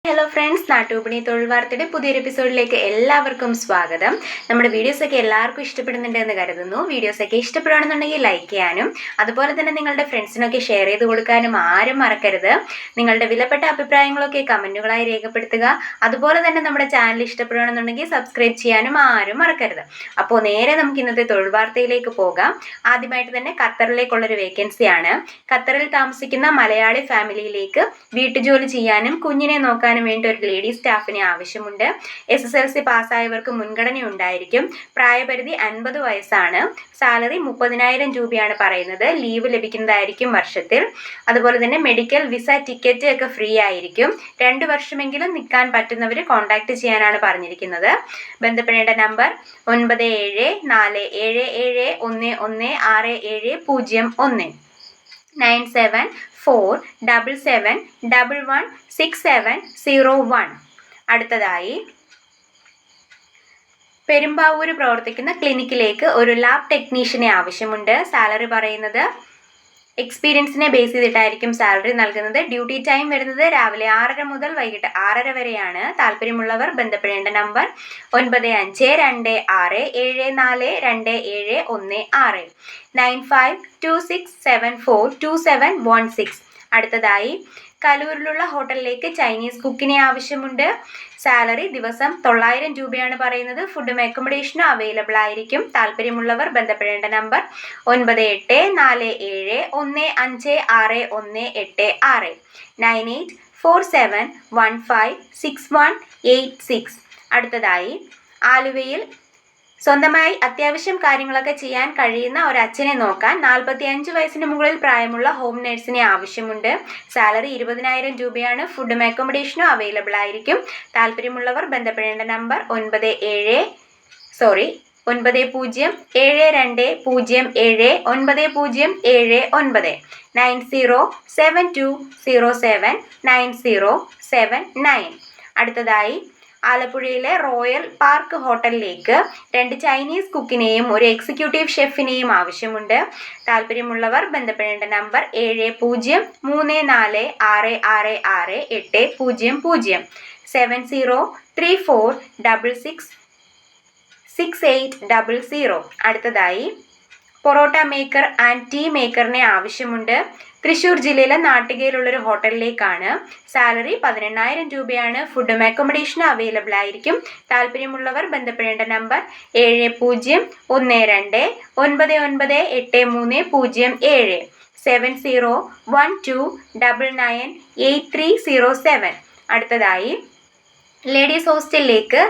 Hello friends, നാട്ടുവിപണി തൊഴിൽ വാർത്തയുടെ പുതിയൊരു എപ്പിസോഡിലേക്ക് എല്ലാവർക്കും സ്വാഗതം. നമ്മുടെ വീഡിയോസൊക്കെ എല്ലാവർക്കും ഇഷ്ടപ്പെടുന്നുണ്ട് എന്ന് കരുതുന്നു. വീഡിയോസൊക്കെ ഇഷ്ടപ്പെടുകയാണെന്നുണ്ടെങ്കിൽ ലൈക്ക് ചെയ്യാനും അതുപോലെ തന്നെ നിങ്ങളുടെ ഫ്രണ്ട്സിനൊക്കെ ഷെയർ ചെയ്ത് കൊടുക്കാനും ആരും മറക്കരുത്. നിങ്ങളുടെ വിലപ്പെട്ട അഭിപ്രായങ്ങളൊക്കെ കമൻറ്റുകളായി രേഖപ്പെടുത്തുക. അതുപോലെ തന്നെ നമ്മുടെ ചാനൽ ഇഷ്ടപ്പെടുകയാണെന്നുണ്ടെങ്കിൽ സബ്സ്ക്രൈബ് ചെയ്യാനും ആരും മറക്കരുത്. അപ്പോൾ നേരെ നമുക്ക് ഇന്നത്തെ തൊഴിൽ വാർത്തയിലേക്ക് പോകാം. ആദ്യമായിട്ട് തന്നെ ഖത്തറിലേക്കുള്ളൊരു വേക്കൻസിയാണ്. ഖത്തറിൽ താമസിക്കുന്ന മലയാളി ഫാമിലിയിലേക്ക് വീട്ടുജോലി ചെയ്യാനും കുഞ്ഞിനെ നോക്കാനും വേണ്ടി ഒരു ലേഡി സ്റ്റാഫിനെ ആവശ്യമുണ്ട്. SSLC പാസ്സായവർക്ക് മുൻഗണന ഉണ്ടായിരിക്കും. പ്രായപരിധി 50 വയസ്സാണ്. സാലറി 30,000 രൂപയാണ് പറയുന്നത്. ലീവ് ലഭിക്കുന്നതായിരിക്കും വർഷത്തിൽ. അതുപോലെ തന്നെ മെഡിക്കൽ, വിസ, ടിക്കറ്റ് ഒക്കെ ഫ്രീ ആയിരിക്കും. 2 വർഷമെങ്കിലും നിൽക്കാൻ പറ്റുന്നവർ കോൺടാക്ട് ചെയ്യാനാണ് പറഞ്ഞിരിക്കുന്നത്. ബന്ധപ്പെടേണ്ട നമ്പർ 974077116701 974777116701. അടുത്തതായി പെരുമ്പാവൂര് പ്രവർത്തിക്കുന്ന ക്ലിനിക്കിലേക്ക് ഒരു ലാബ് ടെക്നീഷ്യനെ ആവശ്യമുണ്ട്. സാലറി പറയുന്നത് എക്സ്പീരിയൻസിനെ ബേസ് ചെയ്തിട്ടായിരിക്കും സാലറി നൽകുന്നത്. ഡ്യൂട്ടി ടൈം വരുന്നത് രാവിലെ 6:30 മുതൽ വൈകിട്ട് 6:30 വരെയാണ്. താല്പര്യമുള്ളവർ ബന്ധപ്പെടേണ്ട നമ്പർ 9526742716 9526742716. അടുത്തതായി കലൂരിലുള്ള ഹോട്ടലിലേക്ക് ചൈനീസ് കുക്കിനെ ആവശ്യമുണ്ട്. സാലറി ദിവസം 900 രൂപയാണ് പറയുന്നത്. ഫുഡും അക്കോമഡേഷനും അവൈലബിൾ ആയിരിക്കും. താല്പര്യമുള്ളവർ ബന്ധപ്പെടേണ്ട നമ്പർ 9847156186 9847156186. അടുത്തതായി ആലുവയിൽ സ്വന്തമായി അത്യാവശ്യം കാര്യങ്ങളൊക്കെ ചെയ്യാൻ കഴിയുന്ന ഒരു അച്ഛനെ നോക്കാൻ 45 വയസ്സിന് മുകളിൽ പ്രായമുള്ള ഹോം നഴ്സിനെ ആവശ്യമുണ്ട്. സാലറി 20,000 രൂപയാണ്. ഫുഡും അക്കോമഡേഷനും അവൈലബിൾ ആയിരിക്കും. താല്പര്യമുള്ളവർ ബന്ധപ്പെടേണ്ട നമ്പർ 9072079079 9072079079. അടുത്തതായി ആലപ്പുഴയിലെ റോയൽ പാർക്ക് ഹോട്ടലിലേക്ക് 2 ചൈനീസ് കുക്കിനെയും ഒരു എക്സിക്യൂട്ടീവ് ഷെഫിനെയും ആവശ്യമുണ്ട്. താല്പര്യമുള്ളവർ ബന്ധപ്പെടേണ്ട നമ്പർ 7034666800 7034666800. അടുത്തതായി പൊറോട്ട മേക്കർ ആൻഡ് ടീ മേക്കറിനെ ആവശ്യമുണ്ട്. തൃശ്ശൂർ ജില്ലയിലെ നാട്ടികയിലുള്ളൊരു ഹോട്ടലിലേക്കാണ്. സാലറി 18,000 രൂപയാണ്. ഫുഡും അക്കോമഡേഷനും അവൈലബിൾ ആയിരിക്കും. താല്പര്യമുള്ളവർ ബന്ധപ്പെടേണ്ട നമ്പർ 7012999830 7012998307. അടുത്തതായി ലേഡീസ് ഹോസ്റ്റലിലേക്ക്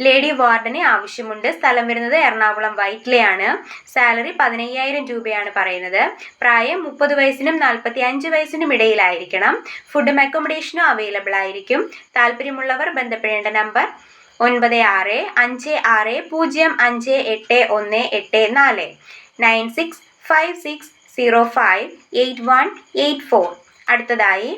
ലേഡി വാർഡനെ ആവശ്യമുണ്ട്. സ്ഥലം വരുന്നത് എറണാകുളം വൈറ്റ്ലയാണ്. സാലറി 15,000 രൂപയാണ് പറയുന്നത്. പ്രായം 30 വയസ്സിനും 45 വയസ്സിനും ഇടയിലായിരിക്കണം. ഫുഡും അക്കോമഡേഷനും അവൈലബിൾ ആയിരിക്കും. താല്പര്യമുള്ളവർ ബന്ധപ്പെടേണ്ട നമ്പർ 9656058184 9656058184. അടുത്തതായി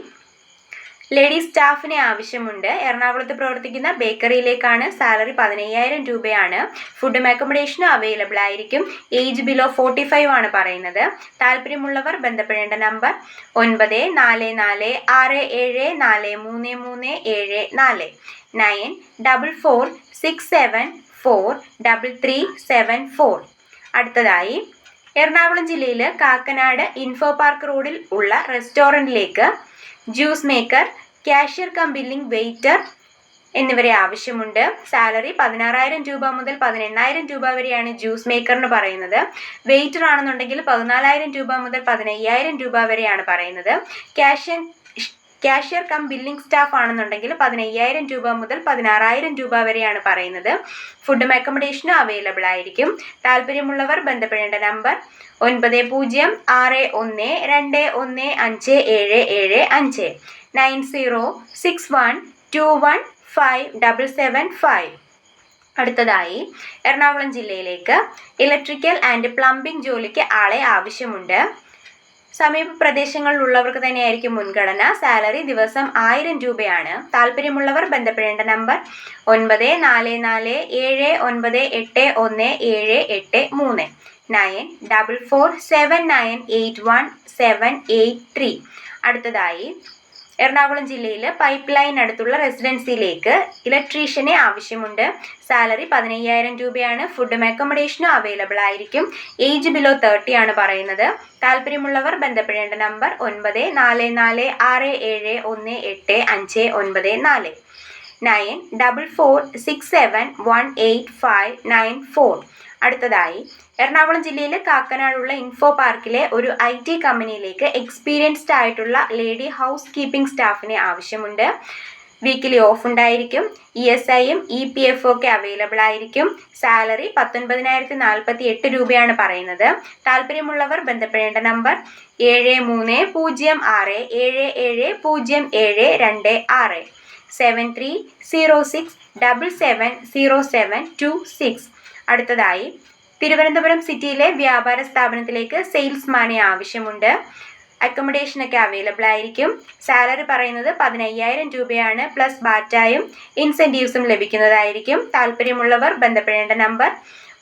ലേഡി സ്റ്റാഫിനെ ആവശ്യമുണ്ട്. എറണാകുളത്ത് പ്രവർത്തിക്കുന്ന ബേക്കറിയിലേക്കാണ്. സാലറി 15,000 രൂപയാണ്. ഫുഡും അക്കോമഡേഷനും അവൈലബിൾ ആയിരിക്കും. ഏജ് ബിലോ 45 ആണ് പറയുന്നത്. താല്പര്യമുള്ളവർ ബന്ധപ്പെടേണ്ട നമ്പർ 9446743374 9446743374. അടുത്തതായി എറണാകുളം ജില്ലയിൽ കാക്കനാട് ഇൻഫോ പാർക്ക് റോഡിൽ ഉള്ള റെസ്റ്റോറൻറ്റിലേക്ക് juice maker, cashier cum billing waiter എന്നിവരെ ആവശ്യമുണ്ട്. സാലറി 16,000 രൂപ മുതൽ 18,000 രൂപ വരെയാണ് ജ്യൂസ് മേക്കറിന് പറയുന്നത്. വെയിറ്റർ ആണെന്നുണ്ടെങ്കിൽ 14,000 രൂപ മുതൽ 15,000 രൂപ വരെയാണ് പറയുന്നത്. കാഷ്യർ കം ബില്ലിംഗ് സ്റ്റാഫ് ആണെന്നുണ്ടെങ്കിൽ 15,000 രൂപ മുതൽ 16,000 രൂപ വരെയാണ് പറയുന്നത്. ഫുഡും അക്കോമഡേഷനും അവൈലബിൾ ആയിരിക്കും. താല്പര്യമുള്ളവർ ബന്ധപ്പെടേണ്ട നമ്പർ 9061215775 9061215775. അടുത്തതായി എറണാകുളം ജില്ലയിലേക്ക് ഇലക്ട്രിക്കൽ ആൻഡ് പ്ലംബിംഗ് ജോലിക്ക് ആളെ ആവശ്യമുണ്ട്. സമീപ പ്രദേശങ്ങളിലുള്ളവർക്ക് തന്നെയായിരിക്കും മുൻഗണന. സാലറി ദിവസം 1000 രൂപയാണ്. താല്പര്യമുള്ളവർ ബന്ധപ്പെടേണ്ട നമ്പർ 9447981783 9447981783. അടുത്തതായി എറണാകുളം ജില്ലയിൽ പൈപ്പ് ലൈൻ അടുത്തുള്ള റെസിഡൻസിയിലേക്ക് ഇലക്ട്രീഷ്യനെ ആവശ്യമുണ്ട്. സാലറി 15,000 രൂപയാണ്. ഫുഡും അക്കോമഡേഷനും അവൈലബിൾ ആയിരിക്കും. ഏജ് ബിലോ 30 ആണ് പറയുന്നത്. താല്പര്യമുള്ളവർ ബന്ധപ്പെടേണ്ട നമ്പർ 9447188594 9447185994. അടുത്തതായി എറണാകുളം ജില്ലയിലെ കാക്കനാടുള്ള ഇൻഫോ പാർക്കിലെ ഒരു IT കമ്പനിയിലേക്ക് എക്സ്പീരിയൻസ്ഡ് ആയിട്ടുള്ള ലേഡി ഹൗസ് കീപ്പിംഗ് സ്റ്റാഫിനെ ആവശ്യമുണ്ട്. വീക്കിലി ഓഫ് ഉണ്ടായിരിക്കും. ESIയും EPF ഒക്കെ അവൈലബിൾ ആയിരിക്കും. സാലറി 19,048 രൂപയാണ് പറയുന്നത്. താല്പര്യമുള്ളവർ ബന്ധപ്പെടേണ്ട നമ്പർ 7337707726 7306770726. അടുത്തതായി തിരുവനന്തപുരം സിറ്റിയിലെ വ്യാപാര സ്ഥാപനത്തിലേക്ക് സെയിൽസ്മാനെ ആവശ്യമുണ്ട്. അക്കോമഡേഷനൊക്കെ അവൈലബിൾ ആയിരിക്കും. സാലറി പറയുന്നത് 15,000 രൂപയാണ്. പ്ലസ് ബാറ്റായും ഇൻസെൻറ്റീവ്സും ലഭിക്കുന്നതായിരിക്കും. താല്പര്യമുള്ളവർ ബന്ധപ്പെടേണ്ട നമ്പർ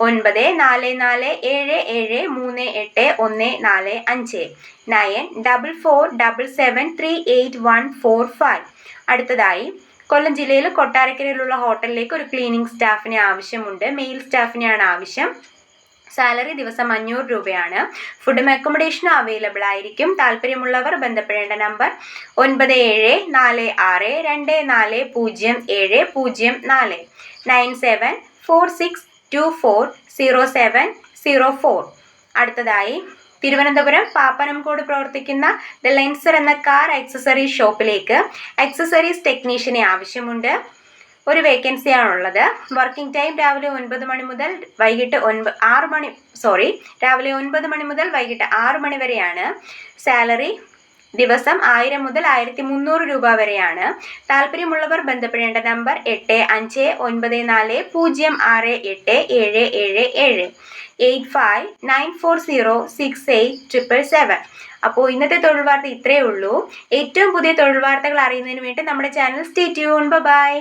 9447738145 9447773815. അടുത്തതായി കൊല്ലം ജില്ലയിൽ കൊട്ടാരക്കരയിലുള്ള ഹോട്ടലിലേക്ക് ഒരു ക്ലീനിങ് സ്റ്റാഫിനെ ആവശ്യമുണ്ട്. മെയിൽ സ്റ്റാഫിനെയാണ് ആവശ്യം. സാലറി ദിവസം 500 രൂപയാണ്. ഫുഡും അക്കോമഡേഷനും അവൈലബിൾ ആയിരിക്കും. താല്പര്യമുള്ളവർ ബന്ധപ്പെടേണ്ട നമ്പർ 9746240704 9746240704. അടുത്തതായി തിരുവനന്തപുരം പാപ്പനംകോട് പ്രവർത്തിക്കുന്ന ദ ലെൻസർ എന്ന കാർ ആക്സസറീസ് ഷോപ്പിലേക്ക് ആക്സസറീസ് ടെക്നീഷ്യനെ ആവശ്യമുണ്ട്. ഒരു വേക്കൻസിയാണുള്ളത്. വർക്കിംഗ് ടൈം രാവിലെ 9 മണി മുതൽ വൈകിട്ട് 6 മണി വരെയാണ്. സാലറി ദിവസം 1000 മുതൽ 1300 രൂപ വരെയാണ്. താല്പര്യമുള്ളവർ ബന്ധപ്പെടേണ്ട നമ്പർ 8594068777 8594068777. അപ്പോൾ ഇന്നത്തെ തൊഴിൽ വാർത്ത ഇത്രയേ ഉള്ളൂ. ഏറ്റവും പുതിയ തൊഴിൽ വാർത്തകൾ അറിയുന്നതിന് വേണ്ടി നമ്മുടെ ചാനൽ സ്റ്റേ ട്യൂൺ. ബൈ.